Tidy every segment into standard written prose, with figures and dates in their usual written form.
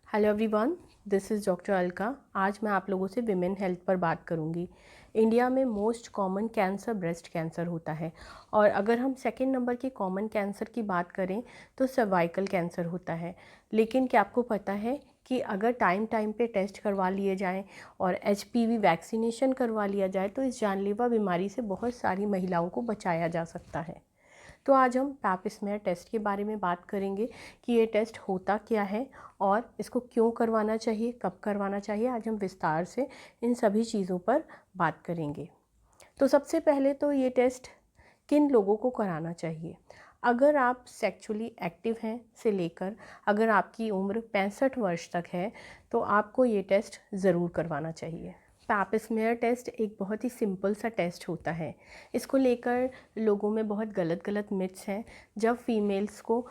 Hello everyone, this is doctor Alka. आज मैं आप लोगों से विमेन हेल्थ पर बात करूंगी। इंडिया में most common cancer breast cancer होता है और अगर हम सेकंड नंबर के कॉमन कैंसर की बात करें तो सर्वाइकल कैंसर होता है। लेकिन क्या आपको पता है कि अगर टाइम टाइम पे टेस्ट करवा लिए जाएं और एचपीवी वैक्सीनेशन करवा लिया जाए तो इस जानलेवा बीमारी से बहुत सारी महिलाओं को बचाया जा सकता है। तो आज हम पैप स्मेयर टेस्ट के बारे में बात करेंगे कि ये टेस्ट होता क्या है और इसको क्यों करवाना चाहिए, कब करवाना चाहिए। आज हम विस्तार से इन सभी चीज़ों पर बात करेंगे। तो सबसे पहले तो ये टेस्ट किन लोगों को कराना चाहिए। अगर आप सेक्सुअली एक्टिव हैं से लेकर अगर आपकी उम्र 65 वर्ष तक है तो आपको ये टेस्ट ज़रूर करवाना चाहिए। पैप स्मेयर टेस्ट एक बहुत ही सिंपल सा टेस्ट होता है। इसको लेकर लोगों में बहुत गलत मिथ्स हैं। जब फीमेल्स को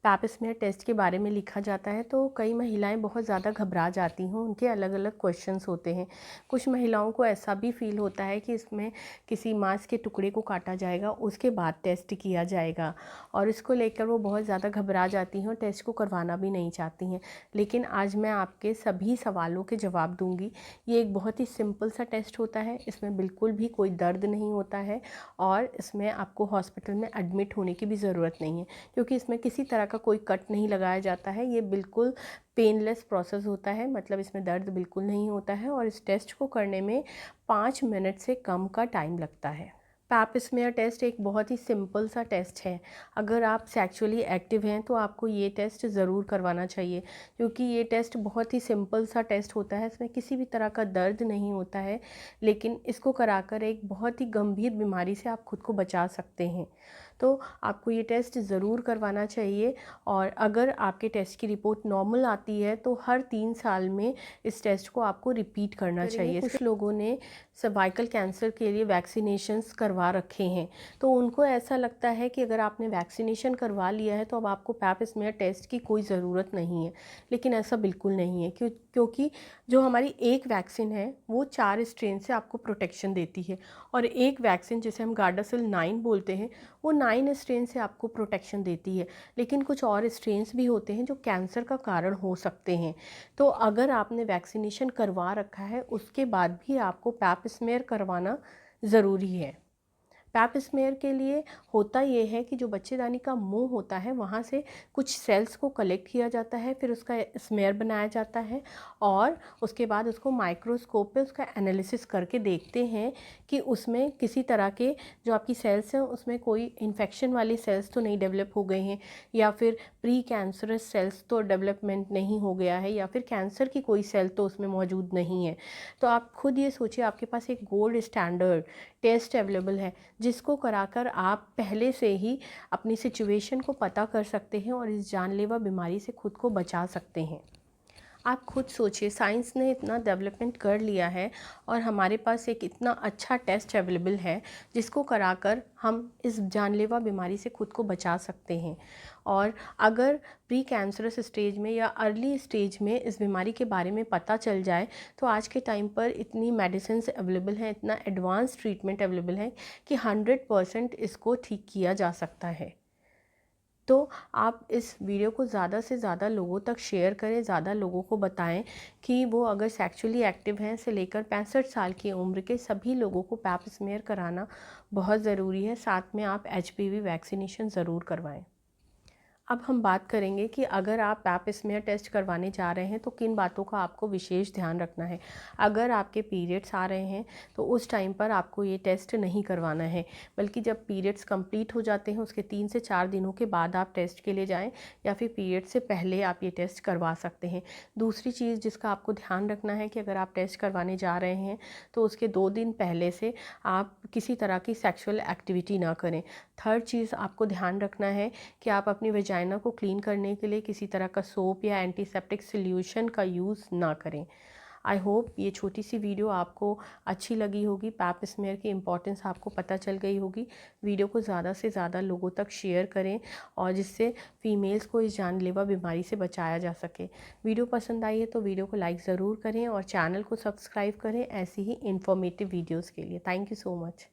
पैप स्मेयर टेस्ट के बारे में लिखा जाता है तो कई महिलाएं बहुत ज़्यादा घबरा जाती हैं। उनके अलग अलग क्वेश्चंस होते हैं। कुछ महिलाओं को ऐसा भी फील होता है कि इसमें किसी मांस के टुकड़े को काटा जाएगा, उसके बाद टेस्ट किया जाएगा और इसको लेकर वो बहुत ज़्यादा घबरा जाती हैं और टेस्ट को करवाना भी नहीं चाहती हैं। लेकिन आज मैं आपके सभी सवालों के जवाब दूंगी। ये एक बहुत ही सिंपल सा टेस्ट होता है। इसमें बिल्कुल भी कोई दर्द नहीं होता है और इसमें आपको हॉस्पिटल में एडमिट होने की भी ज़रूरत नहीं है, क्योंकि इसमें किसी तरह का कोई कट नहीं लगाया जाता है। ये बिल्कुल पेनलेस प्रोसेस होता है, मतलब इसमें दर्द बिल्कुल नहीं होता है और इस टेस्ट को करने में 5 मिनट से कम का टाइम लगता है। पैप स्मेयर टेस्ट एक बहुत ही सिंपल सा टेस्ट है। अगर आप सेक्सुअली एक्टिव हैं तो आपको ये टेस्ट ज़रूर करवाना चाहिए, क्योंकि ये टेस्ट बहुत ही सिंपल सा टेस्ट होता है। इसमें किसी भी तरह का दर्द नहीं होता है, लेकिन इसको कराकर एक बहुत ही गंभीर बीमारी से आप खुद को बचा सकते हैं। तो आपको ये टेस्ट ज़रूर करवाना चाहिए और अगर आपके टेस्ट की रिपोर्ट नॉर्मल आती है तो हर 3 साल में इस टेस्ट को आपको रिपीट करना चाहिए। कुछ लोगों ने सर्वाइकल कैंसर के लिए वैक्सीनेशंस करवा रखे हैं, तो उनको ऐसा लगता है कि अगर आपने वैक्सीनेशन करवा लिया है तो अब आपको पैप स्मेयर टेस्ट की कोई ज़रूरत नहीं है। लेकिन ऐसा बिल्कुल नहीं है, क्योंकि जो हमारी एक वैक्सीन है वो 4 स्ट्रेन से आपको प्रोटेक्शन देती है और एक वैक्सीन जिसे हम गार्डासिल 9 बोलते हैं वो 9 स्ट्रेन से आपको प्रोटेक्शन देती है। लेकिन कुछ और स्ट्रेन्स भी होते हैं जो कैंसर का कारण हो सकते हैं। तो अगर आपने वैक्सीनेशन करवा रखा है उसके बाद भी आपको पैप स्मेयर करवाना ज़रूरी है। पैप स्मेयर के लिए होता ये है कि जो बच्चेदानी का मुंह होता है वहाँ से कुछ सेल्स को कलेक्ट किया जाता है, फिर उसका स्मेयर बनाया जाता है और उसके बाद उसको माइक्रोस्कोप पे उसका एनालिसिस करके देखते हैं कि उसमें किसी तरह के जो आपकी सेल्स हैं उसमें कोई इन्फेक्शन वाली सेल्स तो नहीं डेवलप हो गए हैं, या फिर प्री कैंसरस सेल्स तो डेवलपमेंट नहीं हो गया है, या फिर कैंसर की कोई सेल तो उसमें मौजूद नहीं है। तो आप खुद ये सोचिए, आपके पास एक गोल्ड स्टैंडर्ड टेस्ट अवेलेबल है जिसको कराकर आप पहले से ही अपनी सिचुएशन को पता कर सकते हैं और इस जानलेवा बीमारी से खुद को बचा सकते हैं। आप खुद सोचिए, साइंस ने इतना डेवलपमेंट कर लिया है और हमारे पास एक इतना अच्छा टेस्ट अवेलेबल है जिसको कराकर हम इस जानलेवा बीमारी से खुद को बचा सकते हैं। और अगर प्री कैंसरस स्टेज में या अर्ली स्टेज में इस बीमारी के बारे में पता चल जाए तो आज के टाइम पर इतनी मेडिसिन अवेलेबल हैं, इतना एडवांस ट्रीटमेंट अवेलेबल है कि 100% इसको ठीक किया जा सकता है। तो आप इस वीडियो को ज़्यादा से ज़्यादा लोगों तक शेयर करें, ज़्यादा लोगों को बताएं कि वो अगर सेक्सुअली एक्टिव हैं से लेकर 65 साल की उम्र के सभी लोगों को पैप स्मेयर कराना बहुत ज़रूरी है। साथ में आप एचपीवी वैक्सीनेशन ज़रूर करवाएं। अब हम बात करेंगे कि अगर आप पैप स्मेयर टेस्ट करवाने जा रहे हैं तो किन बातों का आपको विशेष ध्यान रखना है। अगर आपके पीरियड्स आ रहे हैं तो उस टाइम पर आपको ये टेस्ट नहीं करवाना है, बल्कि जब पीरियड्स कंप्लीट हो जाते हैं उसके 3 से 4 दिनों के बाद आप टेस्ट के लिए जाएं, या फिर पीरियड से पहले आप ये टेस्ट करवा सकते हैं। दूसरी चीज़ जिसका आपको ध्यान रखना है कि अगर आप टेस्ट करवाने जा रहे हैं तो उसके 2 दिन पहले से आप किसी तरह की सेक्सुअल एक्टिविटी ना करें। थर्ड चीज़ आपको ध्यान रखना है कि आप अपनी वजाइना को क्लीन करने के लिए किसी तरह का सोप या एंटीसेप्टिक सॉल्यूशन का यूज़ ना करें। आई होप ये छोटी सी वीडियो आपको अच्छी लगी होगी। पैप स्मेयर की इम्पोर्टेंस आपको पता चल गई होगी। वीडियो को ज़्यादा से ज़्यादा लोगों तक शेयर करें और जिससे फीमेल्स को इस जानलेवा बीमारी से बचाया जा सके। वीडियो पसंद आई है तो वीडियो को लाइक ज़रूर करें और चैनल को सब्सक्राइब करें ऐसी ही इन्फॉर्मेटिव वीडियोज़ के लिए। Thank you so much.